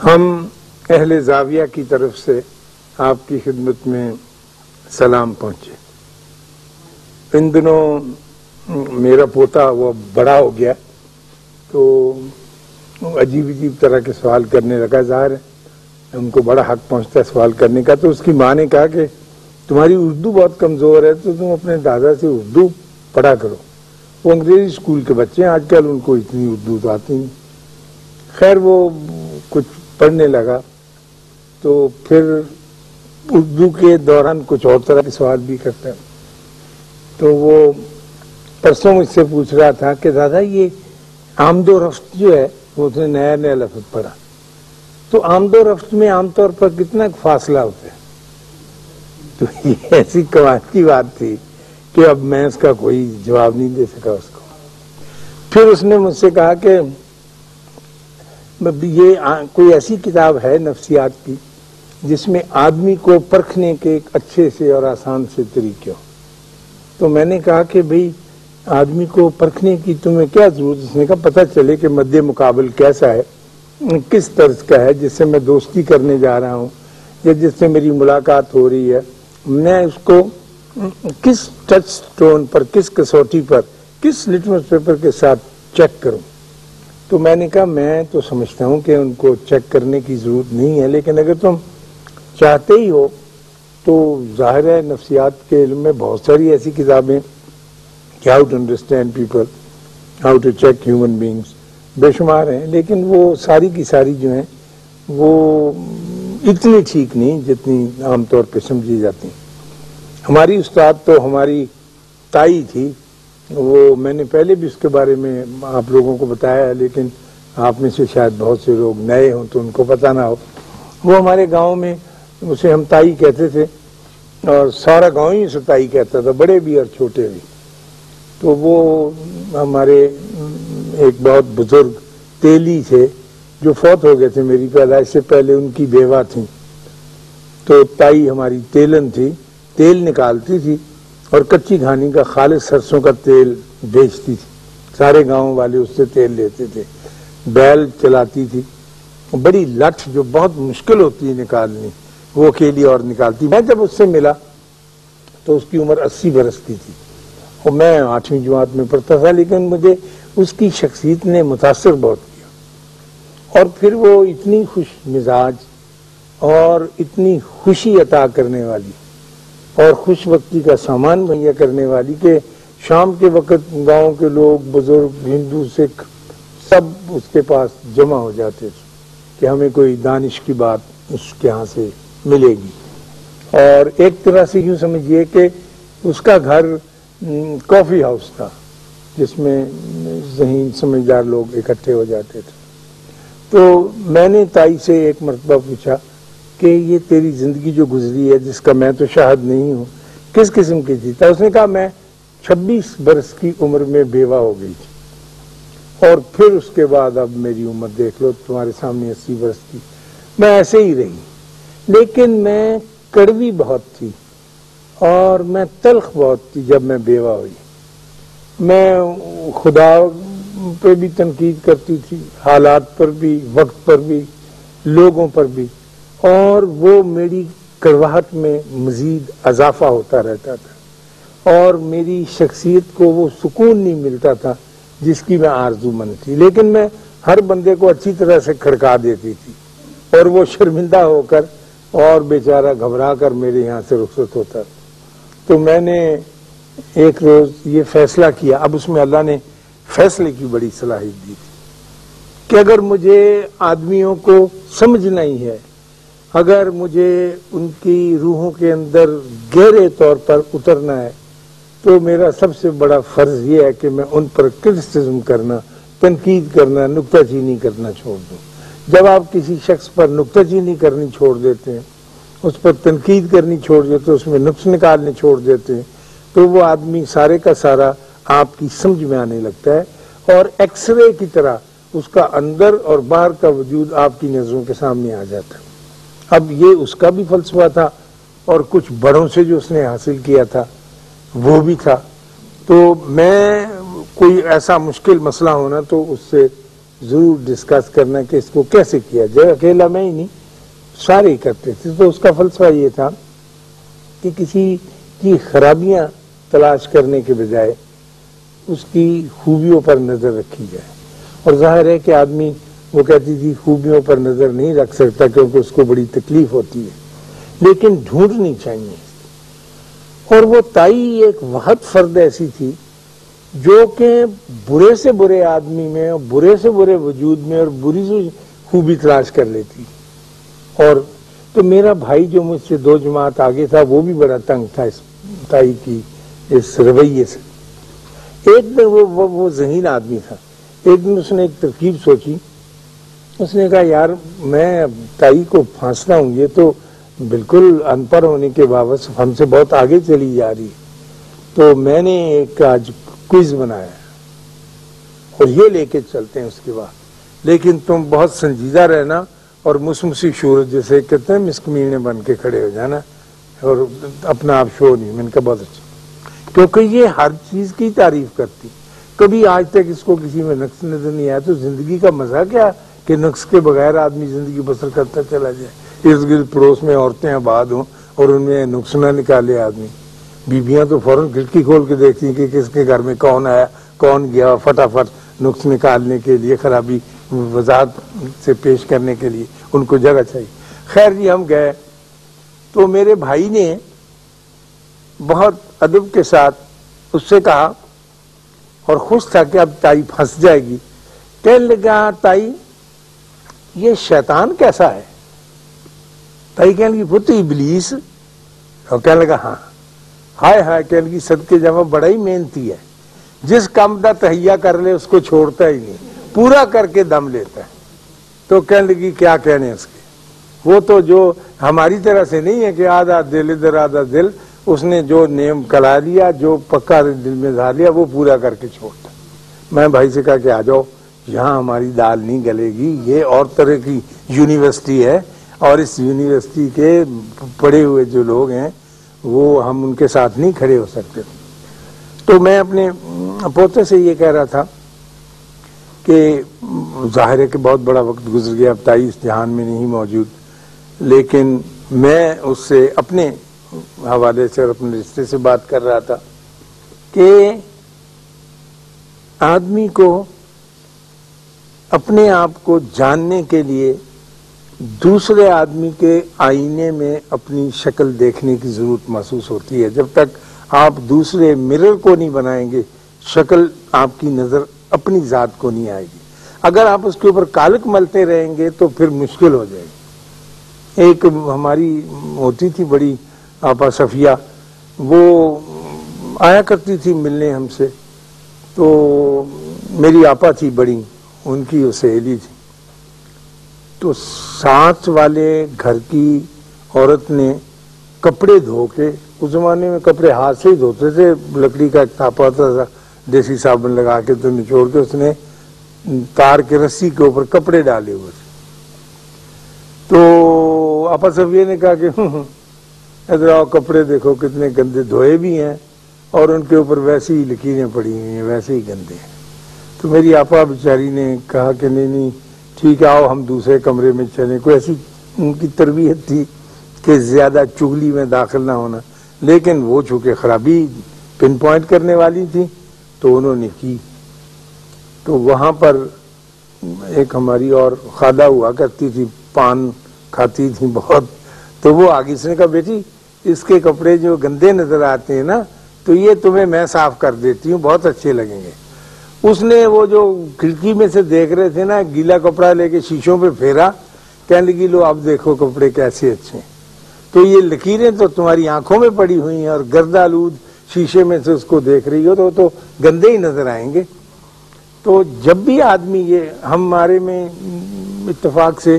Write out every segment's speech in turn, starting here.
ہم اہل زاویہ کی طرف سے آپ کی خدمت میں سلام پہنچے۔ ان دنوں میرا پوتا وہ بڑا ہو گیا تو عجیب طرح کے سوال کرنے لگا۔ ظاہر ہے ان کو بڑا حق پہنچتا ہے سوال کرنے کا۔ تو اس کی ماں نے کہا کہ تمہاری اردو بہت کمزور ہے تو تم اپنے دادا سے اردو پڑھا کرو۔ وہ انگریزی اسکول کے بچے ہیں، آج کل ان کو اتنی اردو تو آتی نہیں۔ خیر وہ کچھ پڑھنے لگا تو پھر اردو کے دوران کچھ اور طرح کے سوال بھی کرتا ہے۔ تو وہ پرسوں مجھ سے پوچھ رہا تھا کہ دادا یہ آمد و رفت جو ہے وہ اس نے نیا نیا لفظ پڑھا، تو آمد و رفت میں عام طور پر کتنا فاصلہ ہوتا ہے؟ تو یہ ایسی کمال کی بات تھی کہ اب میں اس کا کوئی جواب نہیں دے سکا اس کو۔ پھر اس نے مجھ سے کہا کہ یہ کوئی ایسی کتاب ہے نفسیات کی جس میں آدمی کو پرکھنے کے ایک اچھے سے اور آسان سے طریقے ہو۔ تو میں نے کہا کہ بھئی آدمی کو پرکھنے کی تمہیں کیا ضرورت؟ اس نے کہا پتہ چلے کہ مد مقابل کیسا ہے، کس طرز کا ہے، جس سے میں دوستی کرنے جا رہا ہوں یا جس سے میری ملاقات ہو رہی ہے، میں اس کو کس ٹچ سٹون پر، کس کسوٹی پر، کس لٹمس پیپر کے ساتھ چیک کروں۔ تو میں نے کہا میں تو سمجھتا ہوں کہ ان کو چیک کرنے کی ضرورت نہیں ہے، لیکن اگر تم چاہتے ہی ہو تو ظاہر ہے نفسیات کے علم میں بہت ساری ایسی کتابیں کہ how to understand people, how to check human beings بے شمار ہیں، لیکن وہ ساری کی ساری جو ہیں وہ اتنی ٹھیک نہیں جتنی عام طور پہ سمجھی جاتی ہیں۔ ہماری استاد تو ہماری تائی تھی، وہ میں نے پہلے بھی اس کے بارے میں آپ لوگوں کو بتایا ہے، لیکن آپ میں سے شاید بہت سے لوگ نئے ہوں تو ان کو پتہ نہ ہو۔ وہ ہمارے گاؤں میں اسے ہم تائی کہتے تھے اور سارا گاؤں ہی اسے تائی کہتا تھا، بڑے بھی اور چھوٹے بھی۔ تو وہ ہمارے ایک بہت بزرگ تیلی تھے جو فوت ہو گئے تھے میری پیدائش سے پہلے، ان کی بیوہ تھیں۔ تو تائی ہماری تیلن تھی، تیل نکالتی تھی اور کچی گھانی کا خالص سرسوں کا تیل بیچتی تھی، سارے گاؤں والے اس سے تیل لیتے تھے۔ بیل چلاتی تھی، بڑی لٹھ جو بہت مشکل ہوتی ہے نکالنی، وہ اکیلی اور نکالتی۔ میں جب اس سے ملا تو اس کی عمر 80 برس کی تھی اور میں 8ویں جماعت میں پڑھتا تھا، لیکن مجھے اس کی شخصیت نے متاثر بہت کیا۔ اور پھر وہ اتنی خوش مزاج اور اتنی خوشی عطا کرنے والی اور خوش وقتی کا سامان مہیا کرنے والی کہ شام کے وقت گاؤں کے لوگ، بزرگ، ہندو، سکھ سب اس کے پاس جمع ہو جاتے تھے کہ ہمیں کوئی دانش کی بات اس کے ہاں سے ملے گی۔ اور ایک طرح سے یوں سمجھیے کہ اس کا گھر کافی ہاؤس تھا جس میں ذہین سمجھدار لوگ اکٹھے ہو جاتے تھے۔ تو میں نے تائی سے ایک مرتبہ پوچھا کہ یہ تیری زندگی جو گزری ہے جس کا میں تو شاہد نہیں ہوں، کس قسم کی تھی؟ تو اس نے کہا میں 26 برس کی عمر میں بیوہ ہو گئی تھی اور پھر اس کے بعد اب میری عمر دیکھ لو تمہارے سامنے 80 برس کی، میں ایسے ہی رہی، لیکن میں کڑوی بہت تھی اور میں تلخ بہت تھی جب میں بیوہ ہوئی۔ میں خدا پہ بھی تنقید کرتی تھی، حالات پر بھی، وقت پر بھی، لوگوں پر بھی، اور وہ میری کڑواہٹ میں مزید اضافہ ہوتا رہتا تھا اور میری شخصیت کو وہ سکون نہیں ملتا تھا جس کی میں آرزو مند تھی۔ لیکن میں ہر بندے کو اچھی طرح سے کھڑکا دیتی تھی اور وہ شرمندہ ہو کر اور بیچارہ گھبرا کر میرے یہاں سے رخصت ہوتا۔ تو میں نے ایک روز یہ فیصلہ کیا، اب اس میں اللہ نے فیصلے کی بڑی صلاحیت دی تھی کہ اگر مجھے آدمیوں کو سمجھنا ہی ہے، اگر مجھے ان کی روحوں کے اندر گہرے طور پر اترنا ہے، تو میرا سب سے بڑا فرض یہ ہے کہ میں ان پر کرٹیسزم کرنا، تنقید کرنا، نکتہ چینی کرنا چھوڑ دوں۔ جب آپ کسی شخص پر نکتہ چینی کرنی چھوڑ دیتے ہیں، اس پر تنقید کرنی چھوڑ دیتے ہیں، اس میں نقص نکالنے چھوڑ دیتے ہیں، تو وہ آدمی سارے کا سارا آپ کی سمجھ میں آنے لگتا ہے اور ایکس رے کی طرح اس کا اندر اور باہر کا وجود آپ کی نظروں کے سامنے آ جاتا ہے۔ اب یہ اس کا بھی فلسفہ تھا اور کچھ بڑوں سے جو اس نے حاصل کیا تھا وہ بھی تھا۔ تو میں کوئی ایسا مشکل مسئلہ ہونا تو اس سے ضرور ڈسکس کرنا کہ اس کو کیسے کیا جائے. اکیلا میں ہی نہیں، سارے ہی کرتے تھے. تو اس کا فلسفہ یہ تھا کہ کسی کی خرابیاں تلاش کرنے کے بجائے اس کی خوبیوں پر نظر رکھی جائے. اور ظاہر ہے کہ آدمی، وہ کہتی تھی، خوبیوں پر نظر نہیں رکھ سکتا کیونکہ اس کو بڑی تکلیف ہوتی ہے، لیکن ڈھونڈنی چاہیے. اور وہ تائی ایک وحد فرد ایسی تھی جو کہ برے سے برے آدمی میں اور برے سے برے وجود میں اور بری سے خوبی تلاش کر لیتی. اور تو میرا بھائی جو مجھ سے 2 جماعت آگے تھا وہ بھی بڑا تنگ تھا اس تائی کی اس رویے سے. ایک دن وہ ذہین آدمی تھا. ایک دن اس نے ایک ترکیب سوچی. اس نے کہا یار میں تائی کو پھانستا ہوں، یہ تو بالکل ان پڑھ ہونے کے باوجود ہم سے بہت آگے چلی جا رہی ہے. تو میں نے ایک آج کوئز بنایا اور یہ لے کے چلتے ہیں اس کے بعد، لیکن تم بہت سنجیدہ رہنا اور مسمسی شورت جیسے کہتے ہیں مسکمینے بن کے کھڑے ہو جانا اور اپنا آپ شو نہیں. میں نے کہا بہت اچھا، کیونکہ یہ ہر چیز کی تعریف کرتی. کبھی آج تک اس کو کسی میں نقص نظر نہیں آیا. تو زندگی کا مزہ کیا کہ نقص کے بغیر آدمی زندگی بسر کرتا چلا جائے. ارد گرد پڑوس میں عورتیں آباد ہوں اور ان میں نقص نہ نکالے آدمی. بیویاں تو فوراً کھڑکی کھول کے دیکھتی ہیں کہ کس کے گھر میں کون آیا کون گیا، فٹافٹ نقص نکالنے کے لیے، خرابی وضاحت سے پیش کرنے کے لیے ان کو جگہ چاہیے. خیر جی ہم گئے تو میرے بھائی نے بہت ادب کے ساتھ اس سے کہا اور خوش تھا کہ اب تائی پھنس جائے گی. کہنے لگا تائی یہ شیطان کیسا ہے؟ تائی کہنے لگی پتہ ابلیس. اور کہنے لگا ہاں. ہائے ہائے کہنے لگی صدقے جمع بڑا ہی محنتی ہے، جس کام دا تہیا کر لے اس کو چھوڑتا ہی نہیں، پورا کر کے دم لیتا ہے. تو کہنے لگی کیا کہنے اس کے، وہ تو جو ہماری طرح سے نہیں ہے کہ آدھا دل ادھر آدھا دل. اس نے جو نیم کلا لیا، جو پکا دل میں دھار لیا، وہ پورا کر کے چھوڑتا. میں بھائی سے کہا کہ آ جاؤ، یہاں ہماری دال نہیں گلے گی. یہ اور طرح کی یونیورسٹی ہے اور اس یونیورسٹی کے پڑھے ہوئے جو لوگ ہیں وہ ہم ان کے ساتھ نہیں کھڑے ہو سکتے. تو میں اپنے پوتے سے یہ کہہ رہا تھا کہ ظاہر ہے کہ بہت بڑا وقت گزر گیا، اب تائی اس جہان میں نہیں موجود، لیکن میں اس سے اپنے حوالے سے اور اپنے رشتے سے بات کر رہا تھا کہ آدمی کو اپنے آپ کو جاننے کے لیے دوسرے آدمی کے آئینے میں اپنی شکل دیکھنے کی ضرورت محسوس ہوتی ہے. جب تک آپ دوسرے مرر کو نہیں بنائیں گے، شکل آپ کی نظر اپنی ذات کو نہیں آئے گی. اگر آپ اس کے اوپر کالک ملتے رہیں گے تو پھر مشکل ہو جائے گی. ایک ہماری ہوتی تھی بڑی آپا صفیہ، وہ آیا کرتی تھی ملنے ہم سے. تو میری آپا تھی بڑی، ان کی وہ سہیلی تھی. تو ساتھ والے گھر کی عورت نے کپڑے دھو کے، اس زمانے میں کپڑے ہاتھ سے ہی دھوتے تھے، لکڑی کا ایک تھاپا ہوتا تھا، دیسی صابن لگا کے تو نچوڑ کے اس نے تار کے رسی کے اوپر کپڑے ڈالے ہوئے تھے. تو آپا صفیہ نے کہا کہ ادھر آؤ، کپڑے دیکھو کتنے گندے، دھوئے بھی ہیں اور ان کے اوپر ویسی ہی لکیریں پڑی ہوئی ہیں، ویسے ہی گندے ہیں. تو میری آپا بیچاری نے کہا کہ نہیں ٹھیک ہے، آؤ ہم دوسرے کمرے میں چلیں. کوئی ایسی ان کی تربیت تھی کہ زیادہ چغلی میں داخل نہ ہونا، لیکن وہ چونکہ خرابی پن پوائنٹ کرنے والی تھی تو انہوں نے کی. تو وہاں پر ایک ہماری اور خالہ ہوا کرتی تھی، پان کھاتی تھی بہت. تو وہ آگے سے نے کہا بیٹی اس کے کپڑے جو گندے نظر آتے ہیں نا تو یہ تمہیں میں صاف کر دیتی ہوں، بہت اچھے لگیں گے. اس نے وہ جو کھڑکی میں سے دیکھ رہے تھے نا، گیلا کپڑا لے کے شیشوں پہ پھیرا، کہنے لگی لو اب دیکھو کپڑے کیسے اچھے ہیں. تو یہ لکیریں تو تمہاری آنکھوں میں پڑی ہوئی ہیں اور گرد آلود شیشے میں سے اس کو دیکھ رہی ہو تو گندے ہی نظر آئیں گے. تو جب بھی آدمی، یہ ہمارے میں اتفاق سے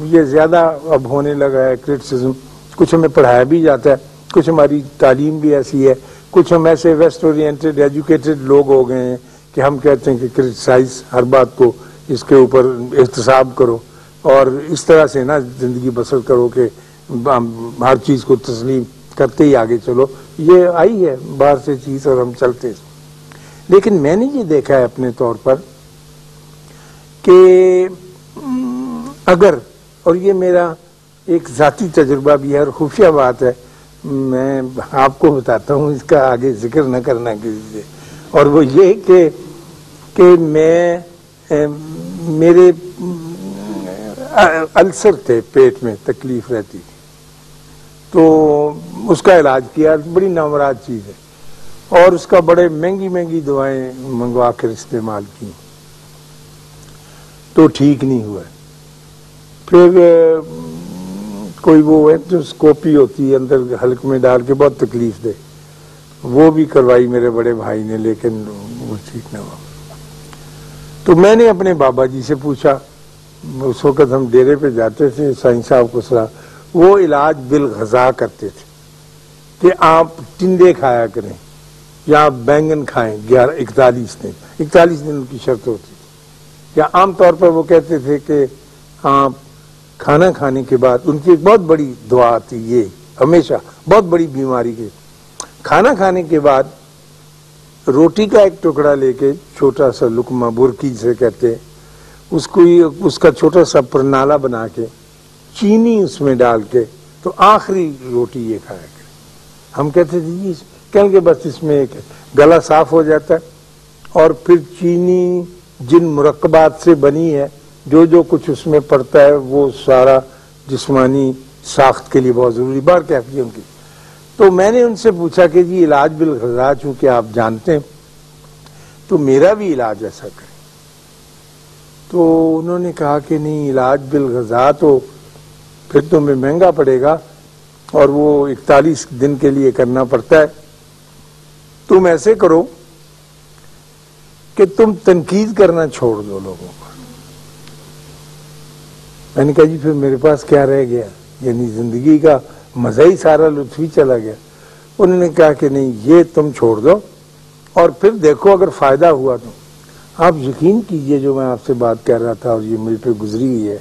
یہ زیادہ اب ہونے لگا ہے کرٹیسزم، کچھ ہمیں پڑھایا بھی جاتا ہے، کچھ ہماری تعلیم بھی ایسی ہے، کچھ ہم ایسے ویسٹ اورینٹڈ ایجوکیٹڈ لوگ ہو گئے ہیں کہ ہم کہتے ہیں کہ کرٹیسائز ہر بات کو، اس کے اوپر احتساب کرو اور اس طرح سے نا زندگی بسر کرو کہ ہر چیز کو تسلیم کرتے ہی آگے چلو. یہ آئی ہے باہر سے چیز اور ہم چلتے. لیکن میں نے یہ دیکھا ہے اپنے طور پر کہ اگر، اور یہ میرا ایک ذاتی تجربہ بھی ہے اور خفیہ بات ہے، میں آپ کو بتاتا ہوں، اس کا آگے ذکر نہ کرنا کسی سے، اور وہ یہ کہ میں میرے السر تھے، پیٹ میں تکلیف رہتی تھی، تو اس کا علاج کیا، بڑی نامراد چیز ہے، اور اس کا بڑے مہنگی دوائیں منگوا کر استعمال کی تو ٹھیک نہیں ہوا۔ پھر کوئی وہ اسکوپی ہوتی ہے اندر حلق میں ڈال کے، بہت تکلیف دے، وہ بھی کروائی میرے بڑے بھائی نے، لیکن وہ ٹھیک نہ ہوا۔ تو میں نے اپنے بابا جی سے پوچھا، اس وقت ہم ڈیرے پہ جاتے تھے، سائیں صاحب کو صلاح، وہ علاج بالغذا کرتے تھے کہ آپ ٹنڈے کھایا کریں یا آپ بینگن کھائیں 41 دن کی شرط ہوتی تھی، یا عام طور پر وہ کہتے تھے کہ آپ کھانا کھانے کے بعد، ان کی ایک بہت بڑی دعا تھی یہ، ہمیشہ بہت بڑی بیماری کے کھانا کھانے کے بعد روٹی کا ایک ٹکڑا لے کے، چھوٹا سا لقمہ، برکی سے کہتے ہیں اس کو، اس کا چھوٹا سا پرنالہ بنا کے چینی اس میں ڈال کے، تو آخری روٹی یہ کھایا کرے۔ ہم کہتے تھے جی، کہیں گے بس اس میں ایک گلا صاف ہو جاتا ہے، اور پھر چینی جن مرکبات سے بنی ہے، جو کچھ اس میں پڑتا ہے، وہ سارا جسمانی ساخت کے لیے بہت ضروری، بار کیفیت ان کی۔ تو میں نے ان سے پوچھا کہ جی علاج بالغذا چونکہ آپ جانتے ہیں، تو میرا بھی علاج ایسا کریں۔ تو انہوں نے کہا کہ نہیں، علاج بالغذا تو پھر تمہیں مہنگا پڑے گا، اور وہ 41 دن کے لیے کرنا پڑتا ہے، تم ایسے کرو کہ تم تنقید کرنا چھوڑ دو لوگوں کو۔ میں نے کہا جی پھر میرے پاس کیا رہ گیا، یعنی زندگی کا مزہ ہی سارا، لطف ہی چلا گیا۔ انہوں نے کہا کہ نہیں، یہ تم چھوڑ دو اور پھر دیکھو اگر فائدہ ہوا تو۔ آپ یقین کیجئے، جو میں آپ سے بات کر رہا تھا اور یہ مجھ پہ گزری ہوئی ہے،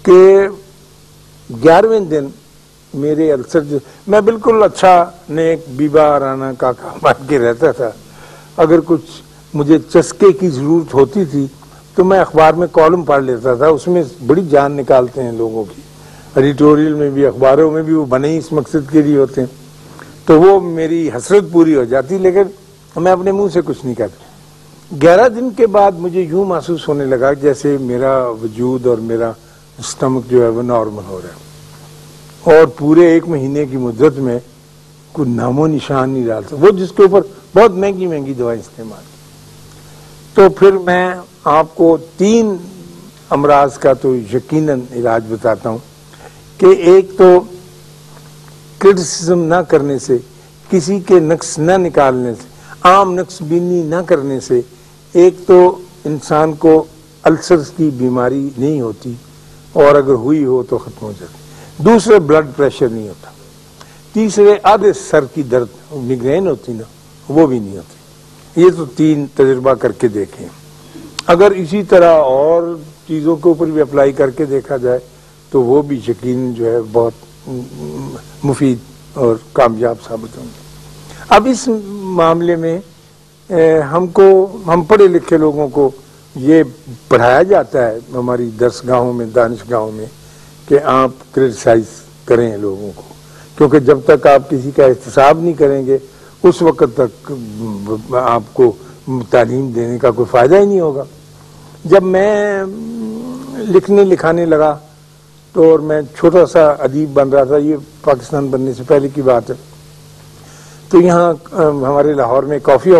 کہ 11ویں دن میرے السر، میں بالکل اچھا نیک بیبا رانا کاکا بن کے رہتا تھا، اگر کچھ مجھے چسکے کی ضرورت ہوتی تھی تو میں اخبار میں کالم پڑھ لیتا تھا، اس میں بڑی جان نکالتے ہیں لوگوں کی، ایڈیٹوریل میں بھی، اخباروں میں بھی، وہ بنے ہی اس مقصد کے لیے ہوتے ہیں، تو وہ میری حسرت پوری ہو جاتی، لیکن میں اپنے منہ سے کچھ نہیں کہتا۔ 11 دن کے بعد مجھے یوں محسوس ہونے لگا جیسے میرا وجود اور میرا اسٹمک جو ہے وہ نارمل ہو رہا ہے، اور پورے 1 مہینے کی مدت میں کوئی نام و نشان نہیں ڈالتا، وہ جس کے اوپر بہت مہنگی دوائیں استعمال کی۔ تو پھر میں آپ کو 3 امراض کا تو یقیناً علاج بتاتا ہوں، کہ ایک تو کرٹیسزم نہ کرنے سے، کسی کے نقص نہ نکالنے سے، عام نقص بینی نہ کرنے سے، ایک تو انسان کو السرز کی بیماری نہیں ہوتی، اور اگر ہوئی ہو تو ختم ہو جاتی۔ دوسرے، بلڈ پریشر نہیں ہوتا۔ تیسرے، آدھے سر کی درد، میگرین ہوتی نا، وہ بھی نہیں ہوتی۔ یہ تو 3 تجربہ کر کے دیکھیں۔ اگر اسی طرح اور چیزوں کے اوپر بھی اپلائی کر کے دیکھا جائے تو وہ بھی یقین جو ہے بہت مفید اور کامیاب ثابت ہوں گے۔ اب اس معاملے میں ہم پڑھے لکھے لوگوں کو یہ پڑھایا جاتا ہے ہماری درس گاہوں میں، دانش گاہوں میں، کہ آپ کرٹیسائز کریں لوگوں کو، کیونکہ جب تک آپ کسی کا احتساب نہیں کریں گے اس وقت تک آپ کو تعلیم دینے کا کوئی فائدہ ہی نہیں ہوگا۔ جب میں لکھنے لکھانے لگا تو، اور میں چھوٹا سا ادیب بن رہا تھا، یہ پاکستان بننے سے پہلے کی بات ہے، تو یہاں ہمارے لاہور میں کافی